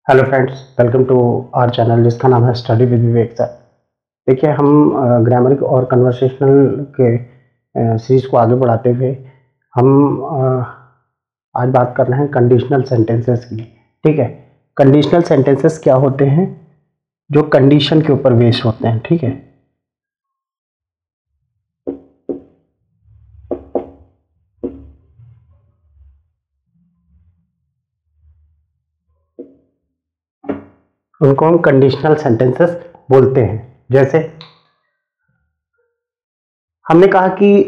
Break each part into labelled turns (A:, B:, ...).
A: Hello friends, welcome to our channel जिसका नाम है स्टडी विद विवेक सर। देखिए, हम ग्रामर और कन्वर्सेशनल के सीरीज को आगे बढ़ाते हुए हम आज बात कर रहे हैं कंडीशनल सेंटेंसेस की। ठीक है, कंडीशनल सेंटेंसेस क्या होते हैं? जो कंडीशन के ऊपर बेस्ड होते हैं। ठीक है, उनको हम कंडीशनल सेंटेंसेस बोलते हैं। जैसे हमने कहा कि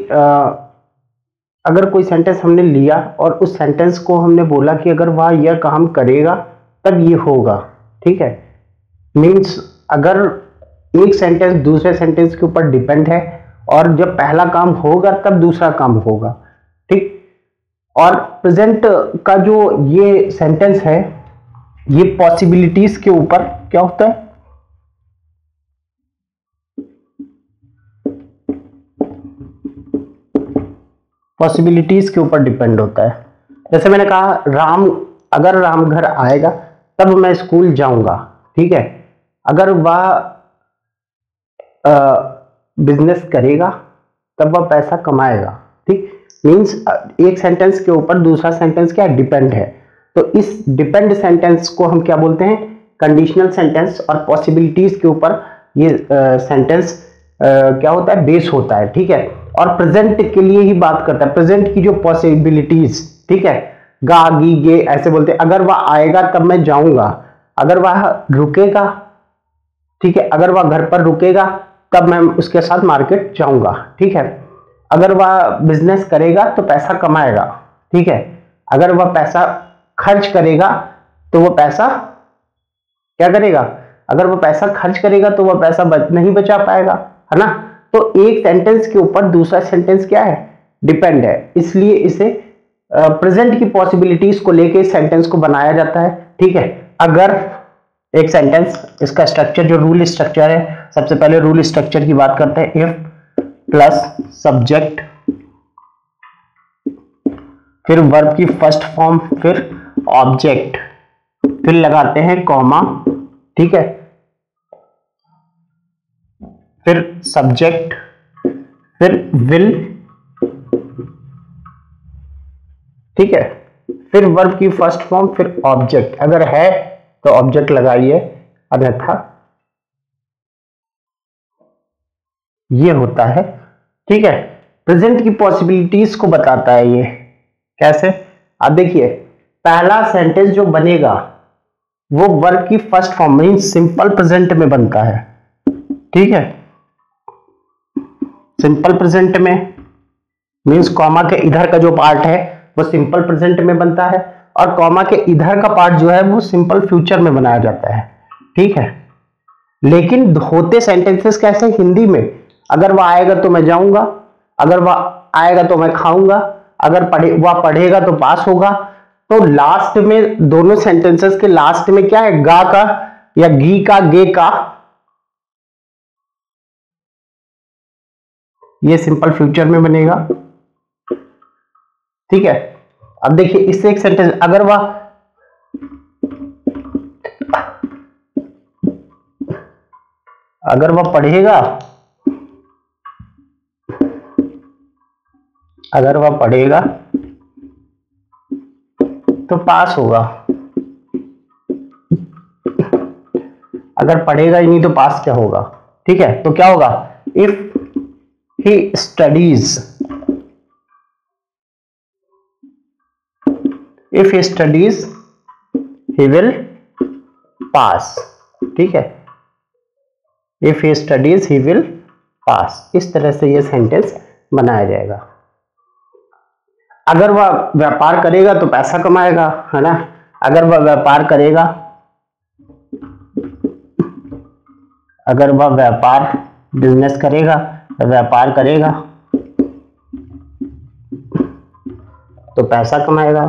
A: अगर कोई सेंटेंस हमने लिया और उस सेंटेंस को हमने बोला कि अगर वह यह काम करेगा तब ये होगा। ठीक है, मीन्स अगर एक सेंटेंस दूसरे सेंटेंस के ऊपर डिपेंड है और जब पहला काम होगा तब दूसरा काम होगा। ठीक, और प्रेजेंट का जो ये सेंटेंस है ये पॉसिबिलिटीज के ऊपर क्या होता है? पॉसिबिलिटीज के ऊपर डिपेंड होता है। जैसे मैंने कहा अगर राम घर आएगा तब मैं स्कूल जाऊंगा। ठीक है, अगर वह बिजनेस करेगा तब वह पैसा कमाएगा। ठीक, मींस एक सेंटेंस के ऊपर दूसरा सेंटेंस क्या डिपेंड है, तो इस डिपेंड सेंटेंस को हम क्या बोलते हैं? Conditional sentence. और पॉसिबिलिटीज के ऊपर ये सेंटेंस क्या होता है? बेस होता है। ठीक है, और प्रेजेंट के लिए ही बात करता है, प्रेजेंट की जो पॉसिबिलिटीज। ठीक है, गा गी गे ऐसे बोलते हैं। अगर वह आएगा तब मैं जाऊंगा, अगर वह रुकेगा, ठीक है, अगर वह घर पर रुकेगा तब मैं उसके साथ मार्केट जाऊंगा। ठीक है, अगर वह बिजनेस करेगा तो पैसा कमाएगा। ठीक है, अगर वह पैसा खर्च करेगा तो वह पैसा क्या करेगा? अगर वह पैसा खर्च करेगा तो वह पैसा नहीं बचा पाएगा, है ना? तो एक सेंटेंस के ऊपर दूसरा सेंटेंस क्या है? डिपेंड है, इसलिए इसे प्रेजेंट की पॉसिबिलिटीज को लेके सेंटेंस को बनाया जाता है। ठीक है, अगर एक सेंटेंस, इसका स्ट्रक्चर जो रूल स्ट्रक्चर है, सबसे पहले रूल स्ट्रक्चर की बात करते हैं। इफ प्लस सब्जेक्ट, फिर वर्ब की फर्स्ट फॉर्म, फिर ऑब्जेक्ट, फिर लगाते हैं कॉमा। ठीक है, फिर सब्जेक्ट, फिर विल। ठीक है, फिर वर्ब की फर्स्ट फॉर्म, फिर ऑब्जेक्ट। अगर है तो ऑब्जेक्ट लगाइए, अन्यथा ये होता है। ठीक है, प्रेजेंट की पॉसिबिलिटीज को बताता है ये। कैसे? अब देखिए, पहला सेंटेंस जो बनेगा वो वर्ब की first form mean simple present में बनता है। ठीक है, सिंपल प्रेजेंट में मीन्स कॉमा के इधर का जो पार्ट है वो सिंपल प्रेजेंट में बनता है, और कॉमा के इधर का पार्ट जो है वो सिंपल फ्यूचर में बनाया जाता है। ठीक है, लेकिन होते सेंटेंसेस कैसे? हिंदी में अगर वह आएगा तो मैं जाऊंगा, अगर वह आएगा तो मैं खाऊंगा, अगर वह पढ़ेगा तो पास होगा। तो लास्ट में दोनों सेंटेंसेस के लास्ट में क्या है? गा का या गी का, गे का, ये सिंपल फ्यूचर में बनेगा। ठीक है, अब देखिए इससे एक सेंटेंस, अगर वह पढ़ेगा, अगर वह पढ़ेगा तो पास होगा, अगर पढ़ेगा ही नहीं तो पास क्या होगा? ठीक है, तो क्या होगा? If he studies, if he studies he will pass. ठीक है, if he studies he will pass. इस तरह से ये सेंटेंस बनाया जाएगा। अगर वह व्यापार करेगा तो पैसा कमाएगा, है ना? अगर वह व्यापार करेगा, अगर वह व्यापार बिजनेस करेगा, व्यापार करेगा तो पैसा कमाएगा।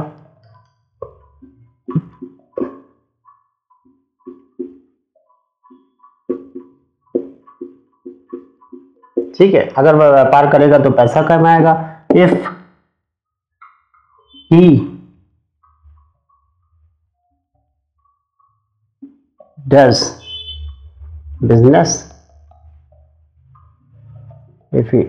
A: ठीक है, अगर वह व्यापार करेगा तो पैसा कमाएगा। If he does business, if he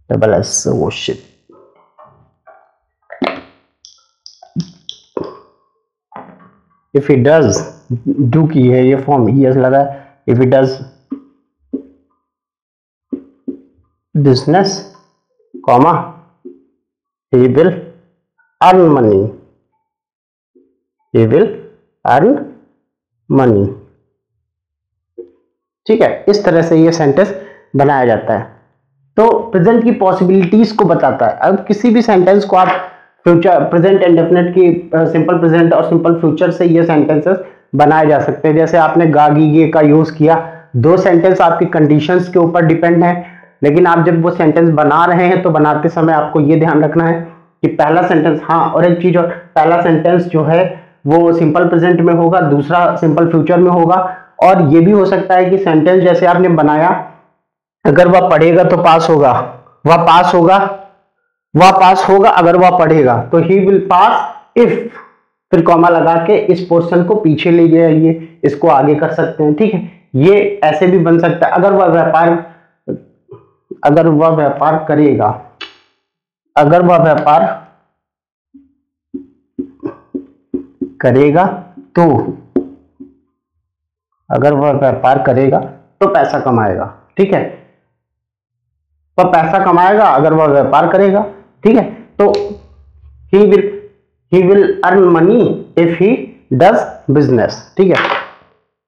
A: double S, वो शिट, इफ ही डज, डू की है ये फॉर्म, यस लगा है, if he does business comma he will earn money, he will earn money। ठीक है, इस तरह से ये सेंटेंस बनाया जाता है। तो प्रेजेंट की पॉसिबिलिटीज को बताता है। अब किसी भी सेंटेंस को आप फ्यूचर, प्रेजेंट इंडेफिनिट की सिंपल प्रेजेंट और सिंपल फ्यूचर से ये सेंटेंसेस बनाए जा सकते हैं। जैसे आपने गागी का यूज किया, दो सेंटेंस आपकी कंडीशंस के ऊपर डिपेंड है, लेकिन आप जब वो सेंटेंस बना रहे हैं तो बनाते समय आपको ये ध्यान रखना है कि पहला सेंटेंस, हाँ और एक चीज और, पहला सेंटेंस जो है वो सिंपल प्रेजेंट में होगा, दूसरा सिंपल फ्यूचर में होगा। और ये भी हो सकता है कि सेंटेंस जैसे आपने बनाया, अगर वह पढ़ेगा तो पास होगा, वह पास होगा, वह पास होगा, अगर वह पढ़ेगा तो ही विल पास इफ, फिर कॉमा लगा के इस पोर्शन को पीछे ले जाइए, इसको आगे कर सकते हैं। ठीक है, ये ऐसे भी बन सकता है, अगर वह व्यापार करेगा, अगर वह व्यापार करेगा तो, अगर वह व्यापार करेगा तो पैसा कमाएगा। ठीक है, वह पैसा कमाएगा अगर वह व्यापार करेगा। ठीक है, तो he will earn money if he does business. ठीक है,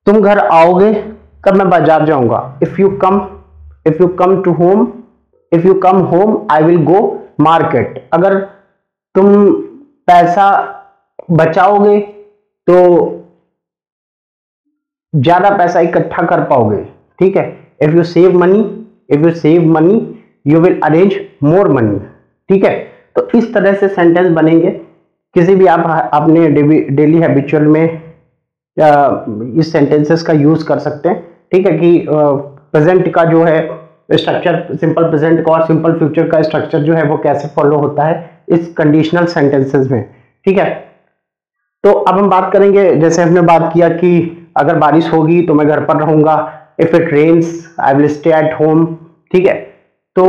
A: तुम घर आओगे कब मैं बाजार जाऊंगा, if you come to home, if you come home I will go market. अगर तुम पैसा बचाओगे तो ज्यादा पैसा इकट्ठा कर पाओगे। ठीक है, if you save money you will arrange more money. ठीक है, तो इस तरह से सेंटेंस बनेंगे। किसी भी आप अपने डेली हैबिचुअल में इस सेंटेंसेस का यूज कर सकते हैं। ठीक है, कि प्रेजेंट का जो है स्ट्रक्चर, सिंपल प्रेजेंट का और सिंपल फ्यूचर का स्ट्रक्चर जो है वो कैसे फॉलो होता है इस कंडीशनल सेंटेंसेस में। ठीक है, तो अब हम बात करेंगे, जैसे हमने बात किया कि अगर बारिश होगी तो मैं घर पर रहूंगा, if it rains I will stay at home. ठीक है, तो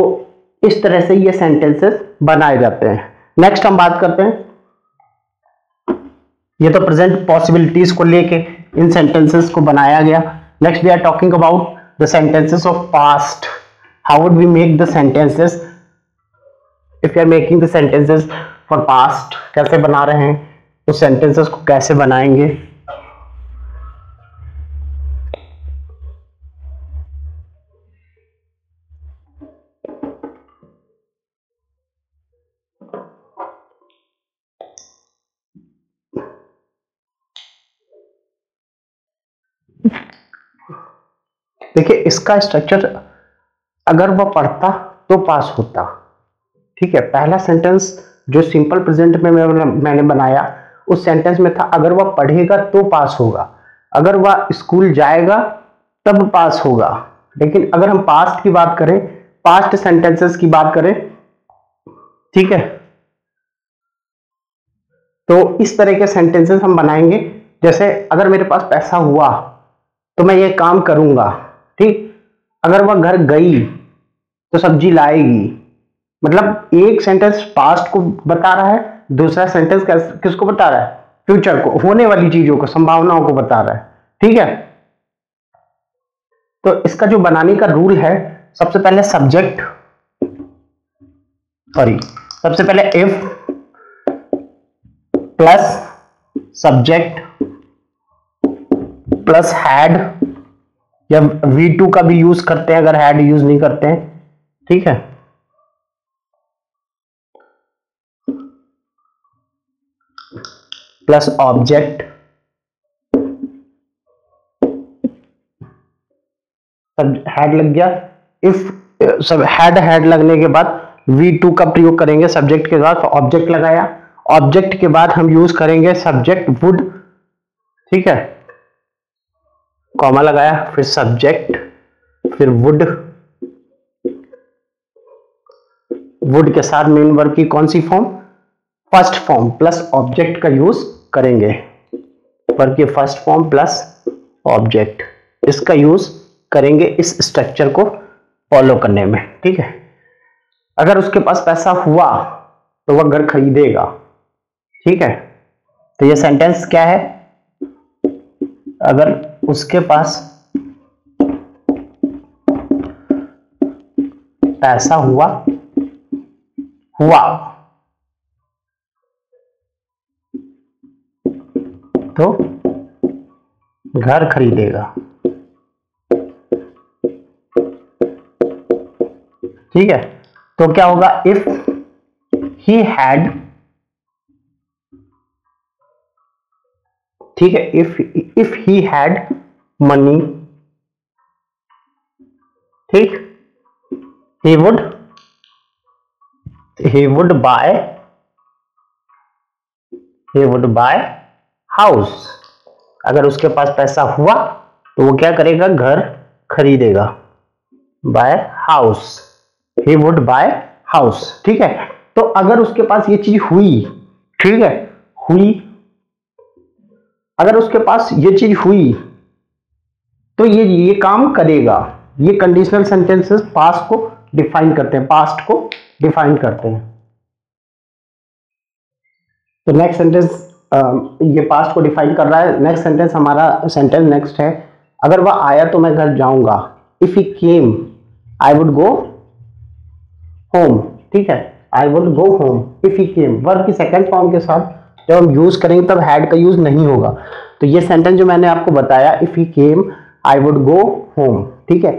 A: इस तरह से ये सेंटेंसेस बनाए जाते हैं। नेक्स्ट हम बात करते हैं, ये तो प्रेजेंट पॉसिबिलिटीज को लेके इन सेंटेंसेस को बनाया गया। Next we are talking about the sentences of past. How would we make the sentences if you are making the sentences for past, कैसे बना रहे हैं उस सेंटेंसेस को, कैसे बनाएंगे। देखिए इसका स्ट्रक्चर, अगर वह पढ़ता तो पास होता। ठीक है, पहला सेंटेंस जो सिंपल प्रेजेंट में मैंने बनाया उस सेंटेंस में था अगर वह पढ़ेगा तो पास होगा, अगर वह स्कूल जाएगा तब पास होगा। लेकिन अगर हम पास्ट की बात करें, पास्ट सेंटेंसेस की बात करें, ठीक है, तो इस तरह के सेंटेंसेस हम बनाएंगे। जैसे अगर मेरे पास पैसा हुआ तो मैं ये काम करूंगा। ठीक, अगर वह घर गई तो सब्जी लाएगी। मतलब एक सेंटेंस पास्ट को बता रहा है, दूसरा सेंटेंस किसको बता रहा है, फ्यूचर को, होने वाली चीजों को, संभावनाओं को बता रहा है। ठीक है, तो इसका जो बनाने का रूल है, सबसे पहले सबसे पहले if plus subject plus had, या V2 का भी यूज करते हैं अगर हैड यूज नहीं करते हैं। ठीक है, प्लस ऑब्जेक्ट, हैड लग गया। इफ सब हैड लगने के बाद V2 का प्रयोग करेंगे सब्जेक्ट के साथ, ऑब्जेक्ट लगाया, ऑब्जेक्ट के बाद हम यूज करेंगे सब्जेक्ट वुड। ठीक है, कॉमा लगाया, फिर सब्जेक्ट, फिर वुड, वुड के साथ मेन वर्ब की कौन सी form, first form plus object का यूज करेंगे। वर्ब की फर्स्ट फॉर्म प्लस ऑब्जेक्ट, इसका यूज करेंगे इस स्ट्रक्चर को फॉलो करने में। ठीक है, अगर उसके पास पैसा हुआ तो वह घर खरीदेगा। ठीक है, तो ये सेंटेंस क्या है? अगर उसके पास पैसा हुआ तो घर खरीदेगा। ठीक है, तो क्या होगा? इफ ही हैड, ठीक है, इफ ही हैड मनी, ठीक, he would buy हाउस। अगर उसके पास पैसा हुआ तो वो क्या करेगा? घर खरीदेगा। Buy house, he would buy house. ठीक है, तो अगर उसके पास ये चीज हुई, ठीक है, हुई, अगर उसके पास ये चीज हुई तो ये काम करेगा। ये कंडीशनल सेंटेंसेस पास्ट को डिफाइन करते हैं, पास्ट को डिफाइन करते हैं। तो नेक्स्ट सेंटेंस ये पास्ट को डिफाइन कर रहा है। नेक्स्ट सेंटेंस हमारा सेंटेंस नेक्स्ट है, अगर वह आया तो मैं घर जाऊंगा। If he came I would go home. ठीक है, I would go home if he came. Verb की सेकंड फॉर्म के साथ जब हम यूज करेंगे तब हैड का यूज नहीं होगा। तो ये सेंटेंस जो मैंने आपको बताया, if he came I would go home. ठीक है,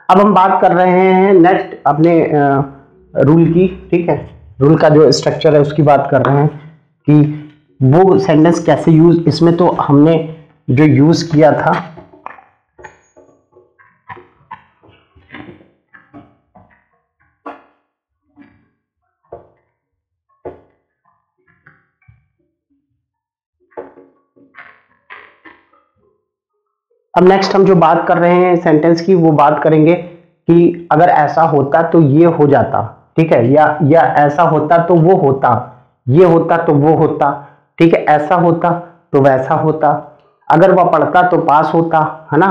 A: अब हम बात कर रहे हैं नेक्स्ट अपने रूल की। ठीक है, रूल का जो स्ट्रक्चर है उसकी बात कर रहे हैं कि वो सेंटेंस कैसे यूज, इसमें तो हमने जो यूज किया था अब नेक्स्ट हम जो बात कर रहे हैं सेंटेंस की, वो बात करेंगे कि अगर ऐसा होता तो ये हो जाता। ठीक है, या ऐसा होता तो वो होता, ये होता तो वो होता। ठीक है, ऐसा होता तो वैसा होता, अगर वह पढ़ता तो पास होता, है ना,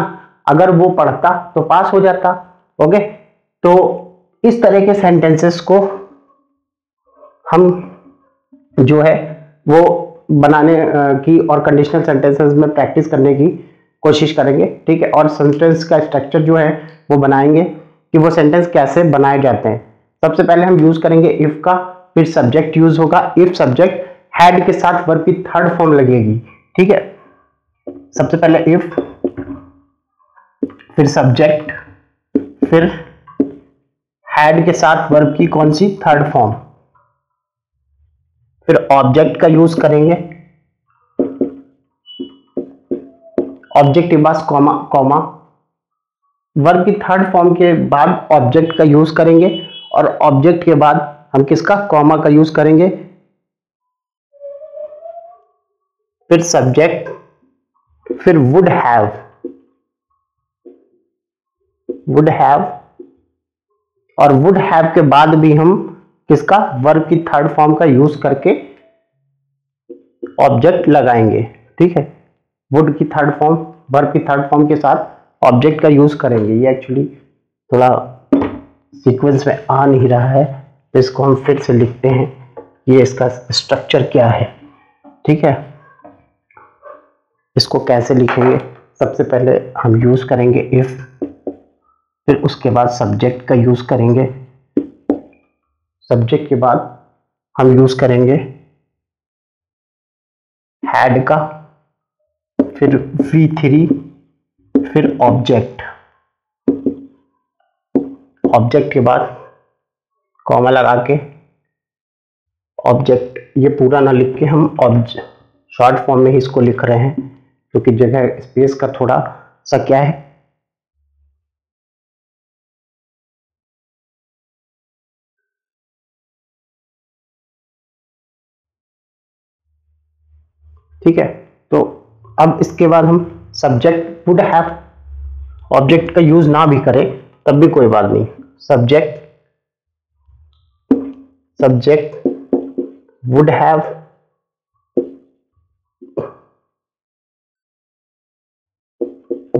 A: अगर वो पढ़ता तो पास हो जाता। ओके, तो इस तरह के सेंटेंसेस को हम जो है वो बनाने की और कंडीशनल सेंटेंसेस में प्रैक्टिस करने की कोशिश करेंगे। ठीक है, और सेंटेंस का स्ट्रक्चर जो है वो बनाएंगे कि वो सेंटेंस कैसे बनाए जाते हैं। सबसे पहले हम यूज करेंगे इफ का, फिर सब्जेक्ट यूज होगा। इफ सब्जेक्ट हैड के साथ वर्ब की थर्ड फॉर्म लगेगी। ठीक है, सबसे पहले इफ, फिर सब्जेक्ट, फिर हैड के साथ वर्ब की कौन सी? थर्ड फॉर्म, फिर ऑब्जेक्ट का यूज करेंगे। ऑब्जेक्ट के बाद कॉमा, वर्ब की थर्ड फॉर्म के बाद ऑब्जेक्ट का यूज करेंगे, और ऑब्जेक्ट के बाद हम किसका? कॉमा का यूज करेंगे। फिर सब्जेक्ट, फिर वुड हैव, और वुड हैव के बाद भी हम किसका? वर्ब की थर्ड फॉर्म का यूज करके ऑब्जेक्ट लगाएंगे। ठीक है, वुड की थर्ड फॉर्म, वर्ब की थर्ड फॉर्म के साथ ऑब्जेक्ट का यूज करेंगे। ये एक्चुअली थोड़ा सीक्वेंस में आ नहीं रहा है, तो इसको हम फिर से लिखते हैं, ये इसका स्ट्रक्चर क्या है। ठीक है, इसको कैसे लिखेंगे? सबसे पहले हम यूज करेंगे इफ, फिर उसके बाद सब्जेक्ट का यूज करेंगे, सब्जेक्ट के बाद हम यूज करेंगे हैड का, फिर V3, फिर ऑब्जेक्ट, ऑब्जेक्ट के बाद कॉमा लगा के ऑब्जेक्ट, ये पूरा ना लिख के हम शॉर्ट फॉर्म में ही इसको लिख रहे हैं क्योंकि जगह स्पेस का थोड़ा सा क्या है, ठीक है। तो अब इसके बाद हम सब्जेक्ट वुड हैव, ऑब्जेक्ट का यूज ना भी करें तब भी कोई बात नहीं, subject would have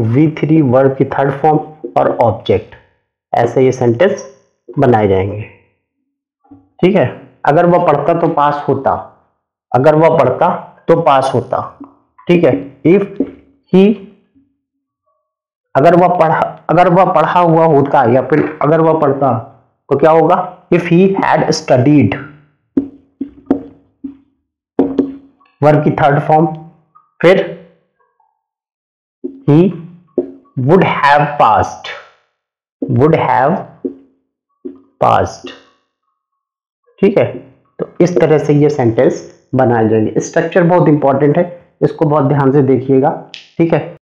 A: V3 verb की थर्ड फॉर्म और ऑब्जेक्ट, ऐसे ये सेंटेंस बनाए जाएंगे। ठीक है, अगर वह पढ़ता तो पास होता, अगर वह पढ़ता तो पास होता। ठीक है, इफ ही, अगर वह पढ़ा हुआ होता, या फिर अगर वह पढ़ता तो क्या होगा, if he had studied, verb की थर्ड फॉर्म, फिर he would have passed, would have passed. ठीक है, तो इस तरह से ये सेंटेंस बनाए जाएंगे। स्ट्रक्चर बहुत इंपॉर्टेंट है, इसको बहुत ध्यान से देखिएगा। ठीक है।